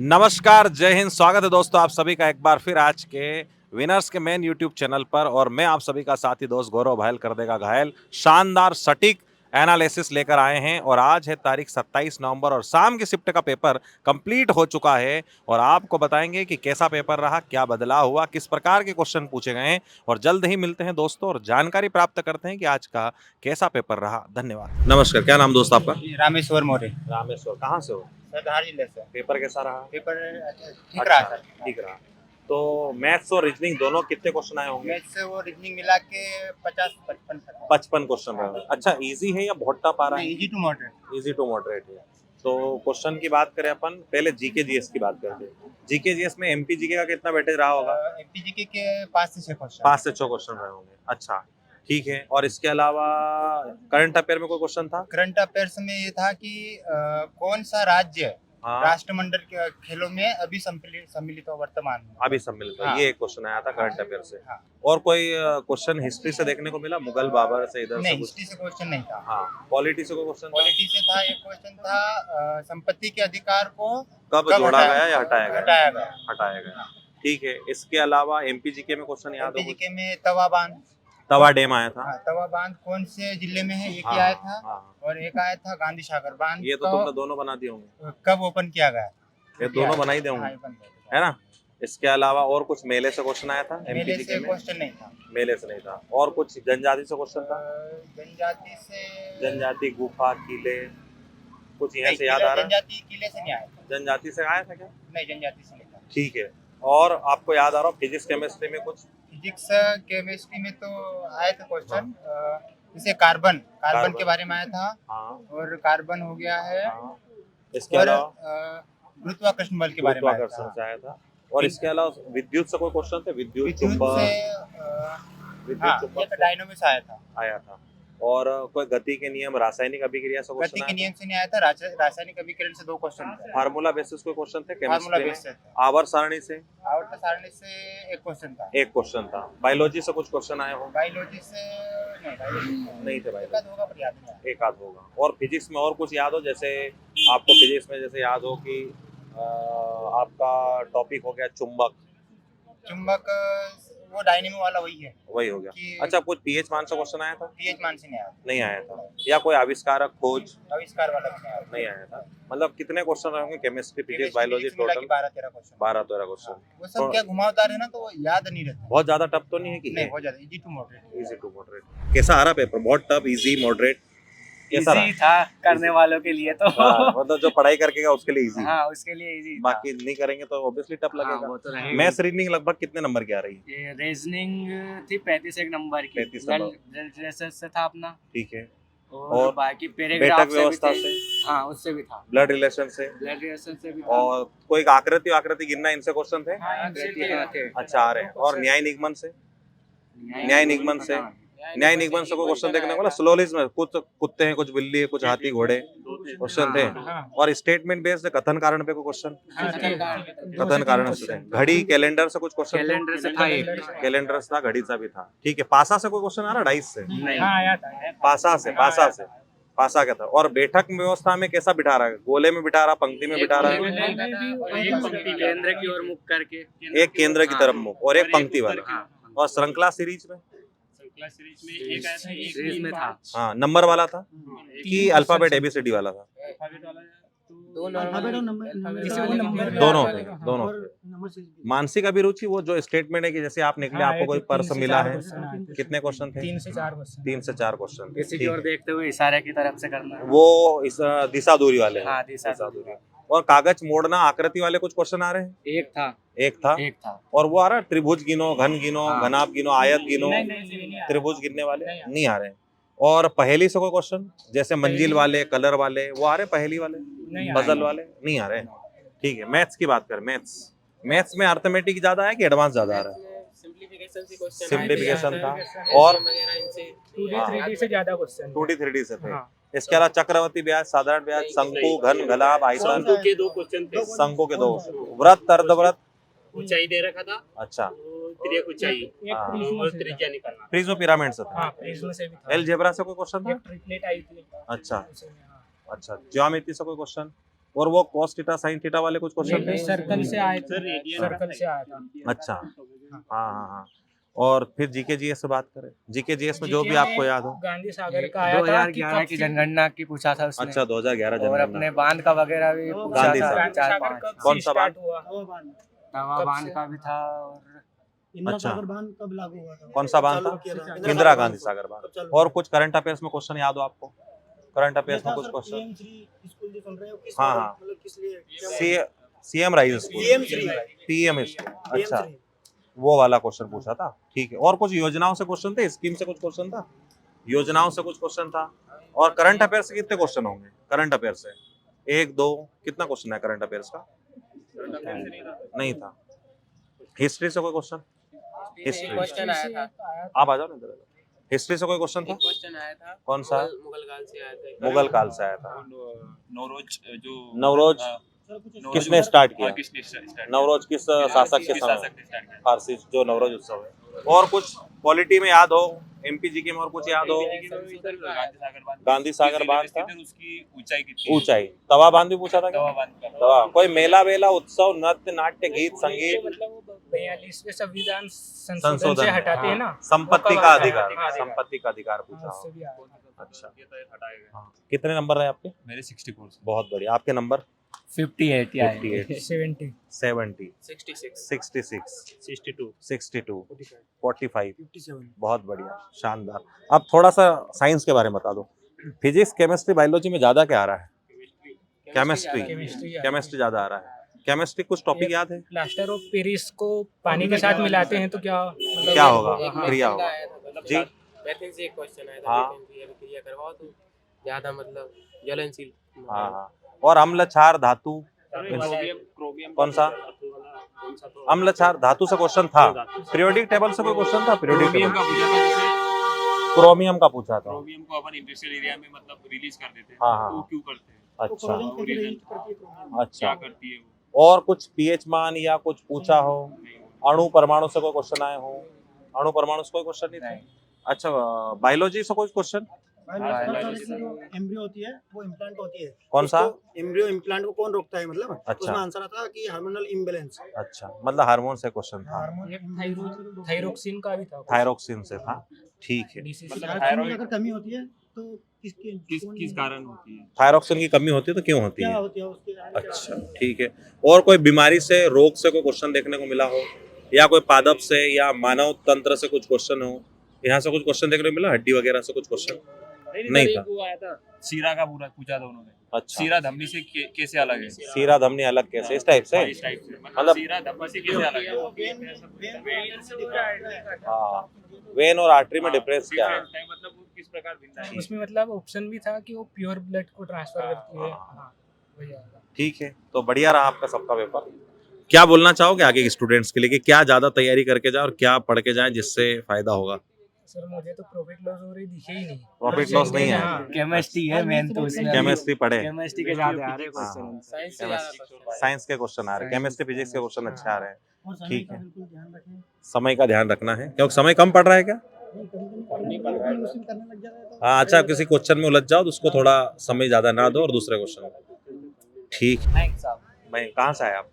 नमस्कार, जय हिंद। स्वागत है दोस्तों आप सभी का एक बार फिर आज के विनर्स के मेन यूट्यूब चैनल पर। और मैं आप सभी का साथी दोस्त गौरव भायल कर देगा घायल शानदार सटीक एनालिसिस लेकर आए हैं। और आज है तारीख 27 नवंबर और शाम की शिफ्ट का पेपर कंप्लीट हो चुका है। और आपको बताएंगे कि कैसा पेपर रहा, क्या बदलाव हुआ, किस प्रकार के क्वेश्चन पूछे गए हैं। और जल्द ही मिलते हैं दोस्तों और जानकारी प्राप्त करते हैं कि आज का कैसा पेपर रहा। धन्यवाद। नमस्कार, क्या नाम दोस्त आपका? रामेश्वर मौर्य। रामेश्वर, कहाँ से हो? सर धार जिले से। पेपर कैसा रहा? पेपर ठीक रहा सर। ठीक रहा। तो मैथ्स और रीजनिंग दोनों कितने क्वेश्चन आए होंगे? मैथ से वो रीजनिंग मिला के 50-55 सर। 55 क्वेश्चन रहे। अच्छा, इजी है या बहुत टफ आ रहा है? Easy to moderate. Easy to moderate है। तो क्वेश्चन की बात करें अपन, पहले जीके जीएस की बात करते हैं। जीके जीएस में एमपी जीके का कितना वेटेज रहा होगा? एमपीजीके के 5 से 6 क्वेश्चन। 5 से 6 क्वेश्चन रहे होंगे। अच्छा, ठीक है। और इसके अलावा करंट अफेयर में कोई क्वेश्चन था? करंट अफेयर्स में ये था कि कौन सा राज्य हाँ, राष्ट्रमंडल के खेलों में अभी सम्मिलित हो वर्तमान में। अभी सम्मिलित हुआ। हाँ। ये एक क्वेश्चन आया था करंट अफेयर से। हाँ। और कोई क्वेश्चन हिस्ट्री से देखने को मिला? मुगल बाबर से, इधर से नहीं, कुछ? हिस्ट्री से क्वेश्चन नहीं था। हाँ, पॉलिटी से कोई क्वेश्चन? पॉलिटी से था। एक क्वेश्चन था संपत्ति के अधिकार को कब जोड़ा गया या हटाया गया? हटाया गया। हटाया गया। ठीक है। इसके अलावा एमपीजीके में क्वेश्चन याद हो? एमपीजीके में तवा बांध। तवा डैम आया था। हाँ, तवा बांध कौन से जिले में है, एक हाँ, ही आया था। हाँ। और एक आया था गांधी सागर बांध। ये तो तुमने दोनों बना दिए होंगे। कब ओपन किया गया? ये दोनों बना ही दे हाँ, होंगे, ये बन गया। है ना? इसके अलावा और कुछ मेले से क्वेश्चन आया था मेले एमपीजीके से में? क्वेश्चन नहीं था। मेले से नहीं था। और कुछ जनजाति से क्वेश्चन था? जनजाति से जनजाति, गुफा, किले, कुछ यहाँ नहीं, से याद आ रहा है? जनजाति किले से नहीं आया था। जनजाति से आया था क्या? नहीं, जनजाति से नहीं था। ठीक है। और आपको याद आ रहा हो फिजिक्स केमिस्ट्री में कुछ? फिजिक्स केमिस्ट्री में तो आए थे क्वेश्चन। जैसे कार्बन के बारे में आया था। हाँ, और कार्बन हो गया है। हाँ। इसके और अलावा गुरुत्वाकर्षण बल के बारे में आया गुरुत्वाकर्षण था। से आया था। और इसके अलावा विद्युत से कोई क्वेश्चन थे? विद्युत विद्युत चुंबक, से विद्युत हाँ, चुंबक एक से डायनो में से आया था। आया था। और कोई गति के नियम, रासायनिक अभिक्रिया से गति क्वेश्चन के आया नियम से नहीं आया था। रासायनिक अभिकरण से 2 क्वेश्चन थे। था? फार्मूला बेसिस कोई क्वेश्चन थे फार्मूला केमिस्ट्री बेस से में? था। आवर्त सारणी से आवर्त सारणी से एक क्वेश्चन था। एक क्वेश्चन था। बायोलॉजी से कुछ क्वेश्चन आए हो? बायोलॉजी से नहीं, बायोलॉजी नहीं थे एक बायोलॉजी। आध होगा पर याद नहीं आया। एक आध होगा। और फिजिक्स में और कुछ याद हो? जैसे आपको फिजिक्स में जैसे याद हो कि आपका टॉपिक हो गया चुंबक, चुंबक वो डायनेमो वाला वही है। वही हो गया। कि अच्छा, कुछ पीएच मान से क्वेश्चन आया था? पीएच मान से नहीं आया। नहीं आया था। या कोई आविष्कारक, खोज? आविष्कार वाला भी नहीं आया। नहीं आया था। मतलब कितने क्वेश्चन रहे होंगे chemistry, physics, chemistry biology physics मिला टोटल? के 12-13 क्वेश्चन। 12-13 क्वेश्चन। वो सब क्या घुमावदार है ना, तो वो याद नहीं रहता। बहुत ज्यादा टफ तो नहीं है कि? नहीं, बहुत ज्यादा easy to moderate. Easy to moderate. कैसा आ रहा पेपर? बहुत टफ, इजी, मॉडरेट? कैसा इजी था करने वालों के लिए तो। मतलब जो पढ़ाई करके गया उसके लिए इजी। हाँ, उसके लिए इजी था। बाकी नहीं करेंगे तो ऑब्वियसली टफ हाँ, लगेगा। वो तो रहेगा। मैथ्स रीजनिंग लगभग कितने नंबर की आ रही है? ये रीजनिंग थी 35 एक नंबर की। 35 नंबर। जनरल से था अपना। ठीक है। और बाकी बैठक पैराग्राफ से भी व्यवस्था थे। से? हाँ, उससे भी था। ब्लड रिलेशन से? ब्लड रिलेशन से भी था। और कोई आकृति आकृति गिनना, इनसे क्वेश्चन थे? हाँ, थे। अच्छा, आ रहे हैं। और न्याय निगमन से? न्याय निगमन से? न्याय निगमन से कोई क्वेश्चन देखने को मिला? स्लोलिज्म में कुछ कुत्ते हैं, कुछ बिल्ली है, कुछ हाथी घोड़े, क्वेश्चन थे। और स्टेटमेंट बेस्ड कथन कारण पे कोई क्वेश्चन? कथन कारण से थे। घड़ी, कैलेंडर से कुछ क्वेश्चन? कैलेंडर से था एक। कैलेंडर से था, घड़ी सा भी था। ठीक है। पासा से कोई क्वेश्चन आ रहा? डाइस से? नहीं। हाँ, आया था। पासा से? पासा क्या था? और बैठक व्यवस्था में कैसा बिठा रहा है? गोले में बिठा रहा, पंक्ति में बिठा रहा है? एक पंक्ति केंद्र की ओर मुख करके। एक केंद्र की तरफ मुख और एक पंक्ति वाला। हाँ। और श्रृंखला सीरीज में? सीरीज में था। हाँ, नंबर वाला था कि अल्फाबेट एबीसीडी वाला था? दोनों थे। दोनों थे। मानसिक अभिरुचि, वो जो स्टेटमेंट है कि जैसे आप निकले, आपको कोई पर्स मिला है, कितने क्वेश्चन थे? 3 से 4 क्वेश्चन। 3 से 4 क्वेश्चन। किसी की ओर देखते हुए इशारे की तरफ से करना। वो इस दिशा दूरी वाले हैं। हाँ, दिशा दूरी। और कागज मोड़ना, आकृति वाले कुछ क्वेश्चन आ रहे हैं? एक था। एक था। और वो आ रहा है त्रिभुज गिनो, घन गिनो, हाँ। घनाभ गिनो, आयत गिनो, त्रिभुज गिनने वाले नहीं आ रहे हैं। और पहेली से कोई क्वेश्चन, जैसे मंजिल वाले, कलर वाले, वो आ रहे? पहेली वाले, पजल वाले नहीं आ रहे। ठीक है। मैथ्स की बात कर। मैथ्स में अर्थमेटिक ज्यादा है कि एडवांस ज्यादा आ रहा है? सिंप्लीफिकेशन था। और 2D 3D से ज्यादा क्वेश्चन। 2D 3D से थे। इसके अलावा चक्रवर्ती ब्याज, साधारण ब्याज, शंकु, घन, घलाभ, आयतन, शंकु के 2 क्वेश्चन थे। शंकु के 2, व्रत, अर्धव्रत। ऊंचाई दे रखा था, अच्छा। तिर्यक ऊंचाई हाँ। और त्रिज्या निकालना। प्रिज्म पिरामिड से था। हाँ, प्रिज्म से भी था। एलजेब्रा से कोई क्वेश्चन था? एक ट्रिपलेट आई थी। अच्छा। अच्छा, ज्योमेट्री से कोई क्वेश्चन? और वो cos थीटा sin थीटा वाले कुछ क्वेश्चन थे? सर्कल से आए थे, सर्कल से आया था। अच्छा, हाँ। और फिर जीके जीएस से बात करें, जीके जीएस में जो भी आपको याद हो। गांधी सागर का आया था कि 2011 की जनगणना की पूछा था उसने। अच्छा, 2011 और जनगणना। अपने बांध का वगैरह भी पूछा गांधी था, सागर। 4-5। कौन सा बांध? तवा बांध का भी था और अच्छा, बांध कब लागू हुआ था? कौन सा बांध था? इंदिरा गांधी सागर बांध। और कुछ करंट अफेयर्स में क्वेश्चन याद हो आपको? करंट अफेयर्स में कुछ क्वेश्चन? स्कूल जो चल रहे हैं किस हाँ। मतलब किस लिए CM rise school, PM school. अच्छा, वो वाला क्वेश्चन पूछा था, ठीक है। और कुछ योजनाओं से क्वेश्चन थे, स्कीम से कुछ क्वेश्चन था, योजनाओं से कुछ क्वेश्चन था। और करंट अफेयर से कितने क्वेश्चन होंगे? करंट अफेयर से 1 2 कितना क्वेश्चन है करंट अफेयर्स का? नहीं था। हिस्ट्री से कोई क्वेश्चन? हिस्ट्री क्वेश्चन आया था। आप आ जाओ ना इधर। हिस्ट्री से कोई क्वेश्चन था? क्वेश्चन आया था। कौन सा? मुगल काल से आया था। मुगल काल से आया था। नवरोज किसने स्टार्ट किया? किसने स्टार्ट नवरोज किस शासक के समय? ने स्टार्ट किया? फारसी जो नवरोज उत्सव है। और कुछ पॉलिटी में याद हो, एमपीजी के में और कुछ याद हो? गांधी सागर बांध था। उसकी ऊंचाई कितनी? ऊंचाई। तवा बांध भी पूछा था क्या? तवा बांध का। तवा। कोई मेला वेला उत्सव नृत्य नाट्य गीत संगीत? मतलब 42वें संविधान संशोधन से संशोधन हटाते हैं ना, संपत्ति वो का कब अधिकार, आता है? संपत्ति का अधिकार पूछा उससे हो। भी आया था। अच्छा, ये तो हटाए गए। हाँ। कितने नंबर रहे आपके? मेरे 64 बहुत बढ़िया। आपके नंबर? 58 या 58 70 70 66 66 62 62 45 बहुत बढ़िया, शानदार। अब थोड़ा सा साइंस के बारे में बता दो। फिजिक्स केमिस्ट्री बायोलॉजी में ज्यादा क्या आ रहा है? केमिस्ट्री केमिस्ट्री ज्यादा आ रहा है। केमिस्ट्री कुछ टॉपिक याद है? प्लास्टर ऑफ पेरिस को पानी के साथ मिलाते हैं तो क्या मतलब क्या होगा? हाँ। क्रिया होगा जी। मैथिंग से एक क्वेश्चन आया था, हाँ। क्रिया करवाओ तो ज्यादा मतलब ज्वलनशील। हाँ। और अम्ल क्षार धातु क्रोमियम कौन सा? अम्ल क्षार धातु से क्वेश्चन था। पीरियोडिक टेबल से कोई क्वेश्चन था? पीरियोडिक क्रोमियम का टेबल पूछा था, जैसे क्रोमियम का पूछा था। क्रोमियम को अपन इंडस्ट्रियल एरिया में मतलब रिलीज कर देते हैं, हाँ। तो वो क्यों करते हैं? अच्छा क्या अच्छा। करती है वो? और कुछ पीएच मान या कुछ पूछा हो? अणु परमाणु से कोई क्वेश्चन आए हो? अणु परमाणु से कोई क्वेश्चन नहीं था। अच्छा, बायोलॉजी से कोई क्वेश्चन? एम्ब्रियो होती है वो इम्प्लांट होती है। कौन सा? एम्ब्रियो इम्प्लांट को कौन रोकता है मतलब? अच्छा। उसमें आंसर आता है कि हार्मोनल इम्बैलेंस। अच्छा, मतलब हार्मोन से क्वेश्चन था। थायरोक्सिन का भी था। थायरोक्सिन से था, ठीक है। मतलब अगर कमी होती है तो किस कारण होती है? थायरोक्सिन की कमी होती है तो क्यों होती क्या है? होती है उसके? अच्छा, ठीक है। और कोई बीमारी से रोग से कोई क्वेश्चन देखने को मिला हो, या कोई पादप से या मानव तंत्र से कुछ क्वेश्चन हो? यहाँ से कुछ क्वेश्चन देखने को मिला? हड्डी वगैरह से कुछ क्वेश्चन नहीं था। वो आया था सीरा का पूरा पूछा था उन्होंने। अच्छा, सीरा धमनी से कैसे अलग है? सीरा धमनी अलग कैसे? इस टाइप से? इस टाइप से मतलब- मतलब सीरा धमनी से कैसे अलग है? हाँ, वेन और आर्टरी में डिफरेंस क्या है? Difference है, मतलब वो किस प्रकार भिन्न है? उसमें मतलब ऑप्शन भी था कि वो प्योर ब्लड को ट्रांसफर करती है। हाँ। हाँ, वही आएगा। ठीक है, तो बढ़िया रहा आपका सबका पेपर। क्या बोलना चाहोगे आगे के स्टूडेंट्स के लिए कि क्या ज्यादा तैयारी करके जाए और क्या पढ़ के जाए जिससे फायदा होगा? सर मुझे तो प्रॉफिट लॉस हो रही दिखे ही नहीं। प्रॉफिट लॉस नहीं है? हाँ। केमिस्ट्री है मेन तो उसमें केमिस्ट्री पढ़े? केमिस्ट्री के ज्यादा आ रहे हैं हाँ, क्वेश्चन। साइंस से ज्यादा क्वेश्चन। साइंस के क्वेश्चन आ रहे हैं, केमिस्ट्री फिजिक्स के क्वेश्चन अच्छे आ रहे हैं। और समय ठीक का है। बिल्कुल ध्यान रखें। समय का ध्यान रखना है, क्योंकि समय कम पड़ रहा है क्या? कभी करने लग जाता है तो हाँ, अच्छा, किसी क्वेश्चन में उलझ जाओ तो उसको थोड़ा समय ज्यादा ना दो और दूसरे क्वेश्चन। ठीक। मैं कहाँ से आया आप?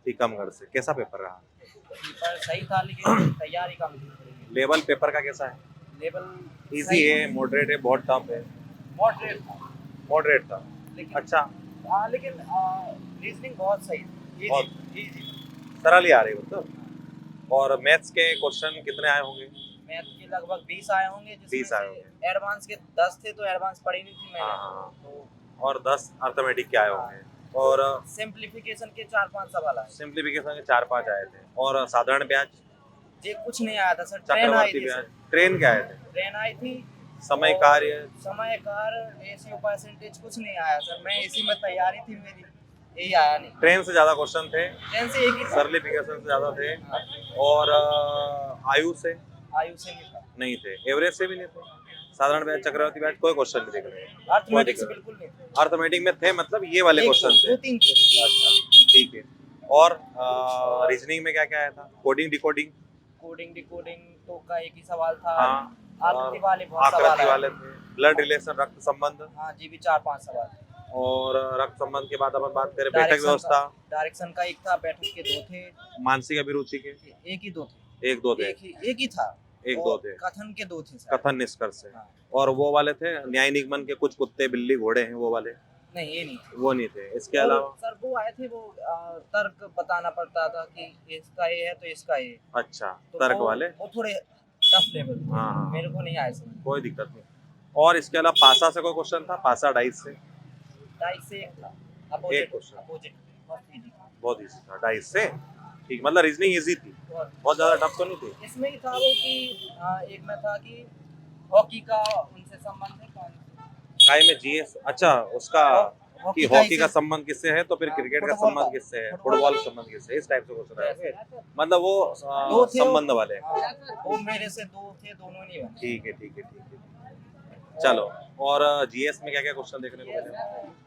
टीकमगढ़ से। कैसा पेपर रहा? पेपर सही था लेकिन तैयारी कम थी। लेवल पेपर का कैसा है? लेवल इजी है, मॉडरेट है, बहुत टफ है? मॉडरेट था मॉडरेट था। लेकिन अच्छा, लेकिन रीजनिंग बहुत सही थी। बहुत। इजी सरल ही आ रही मतलब। और मैथ्स के क्वेश्चन कितने आए होंगे? मैथ के लगभग 20 आए होंगे, 20 आए होंगे। एडवांस के 10 थे तो एडवांस पढ़ी नहीं थी मैंने। हाँ। तो और 10 अर्थमेटिक के आए होंगे। और सिंप्लीफिकेशन के 4-5 सवाल आए। सिंप्लीफिकेशन के 4-5 आए थे। और साधारण ब्याज, ये कुछ नहीं आया था सर। ट्रेन आई चक्रवर्ती थी ब्याज, सर। ट्रेन के आए थे। ट्रेन आई थी। समय और कार्य, समय कार्य, रेशियो परसेंटेज कुछ नहीं आया सर। मैं इसी में तैयारी थी मेरी, यही आया नहीं। ट्रेन से ज्यादा क्वेश्चन थे, ट्रेन से एक ही था। सरलीफिकेशन से ज्यादा थे। और आयु से आयु से नहीं था। नहीं थे, एवरेज से भी नहीं थे। साधारण ब्याज, चक्रवर्ती ब्याज, कोई क्वेश्चन नहीं दिख रहे। अर्थमेटिक से बिल्कुल नहीं थे। अर्थमेटिक में थे, मतलब ये वाले क्वेश्चन थे। 2-3 थे। अच्छा, ठीक है। और रीजनिंग में क्या क्या आया था? Coding decoding? कोडिंग डिकोडिंग तो का एक ही सवाल था। हाँ। आकृति वाले बहुत सवाल आकृति आए। वाले थे। ब्लड रिलेशन, रक्त संबंध, हाँ जी भी 4-5 सवाल थे। और रक्त संबंध के बाद अपन बात करें बैठक डायरेक्शन व्यवस्था, डायरेक्शन का एक था, बैठक के 2 थे, मानसिक अभिरुचि के एक ही 2 थे, एक दो थे, एक ही था, एक और दो थे, कथन के 2 थे शायद। कथन निष्कर्ष है। हाँ। और वो वाले थे न्याय निगमन के, कुछ कुत्ते बिल्ली घोड़े हैं, वो वाले नहीं, ये नहीं थे। वो नहीं थे। इसके और अलावा सर वो आए थे, वो तर्क बताना पड़ता था कि इसका ये है तो इसका ये, अच्छा तो तर्क वो- वाले, वो थोड़े टफ लेवल थे। हाँ, हाँ। मेरे को नहीं आए समझ। कोई दिक्कत नहीं। और इसके अलावा पासा से कोई क्वेश्चन था, पासा डाइस से डाइस से एक था, एक अपोजिट क्वेश्चन। अपोजिट बहुत easy था। बहुत इजी था डाइस से, ठीक, मतलब रीजनिंग इजी थी, और बहुत ज्यादा टफ तो नहीं थी। इसमें ही था वो कि एक में था कि हॉकी का उनसे संबंध है, कौन काय में जीएस, अच्छा उसका कि का हॉकी का इसे- संबंध किससे है, तो फिर हाँ, क्रिकेट का फुटबॉल संबंध का- किससे है, फुटबॉल फुटबॉल का- का संबंध किससे है, इस टाइप से क्वेश्चन आएंगे, मतलब वो दो थे संबंध वाले। वो मेरे से 2 थे, दोनों नहीं बने। ठीक है ठीक है ठीक है, चलो। और जीएस में क्या क्या क्वेश्चन देखने को मिले,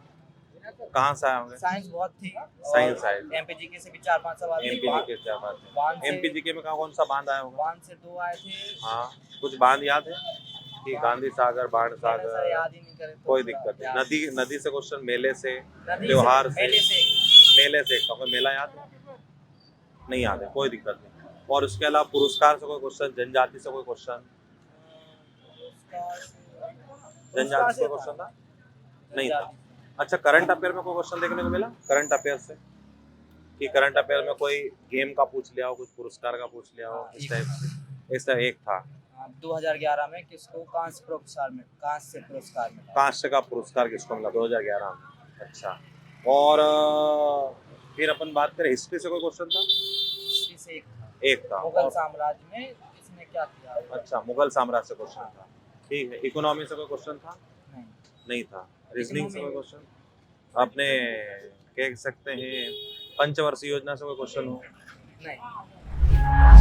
कहाँ से आए होंगे? साइंस बहुत थी, साइंस आए, एमपीजीके से भी 4-5 सवाल थे। एमपीजी के क्या बात है, बांध से- एमपीजी में कौन सा बांध आया होगा? बांध से 2 आए थे। हाँ, कुछ बांध याद है कि गांधी सागर, बाण मैंने सर सागर, याद ही नहीं करे तो कोई थोड़ा दिक्कत नहीं। याद- नदी, नदी से क्वेश्चन, मेले से, नदी त्योहार से, मेले से मेले से एक कोई मेला याद है? नहीं याद है, कोई दिक्कत नहीं। और उसके अलावा पुरस्कार से कोई क्वेश्चन, जनजाति से कोई क्वेश्चन, जनजाति से कोई क्वेश्चन था? नहीं था। अच्छा, करंट अफेयर में कोई क्वेश्चन देखने को मिला, करंट अफेयर से, कि करंट अफेयर में कोई गेम का पूछ लिया हो, कुछ पुरस्कार का पूछ लिया हो, इस टाइप से? इस तरह एक था, 2011 में किसको कांस्य पुरस्कार मिला। कांस्य का पुरस्कार किसको मिला 2011 में? अच्छा। और फिर अपन बात करें हिस्ट्री से कोई क्वेश्चन था? हिस्ट्री से एक था। मुगल और साम्राज्य में किसने क्या किया। अच्छा, मुगल साम्राज्य से क्वेश्चन था, ठीक है। इकोनॉमी से कोई क्वेश्चन था? नहीं, नहीं था। रीजनिंग से कोई Economy- क्वेश्चन, अपने कह सकते हैं पंचवर्षीय योजना से कोई क्वेश्चन हो? नहीं।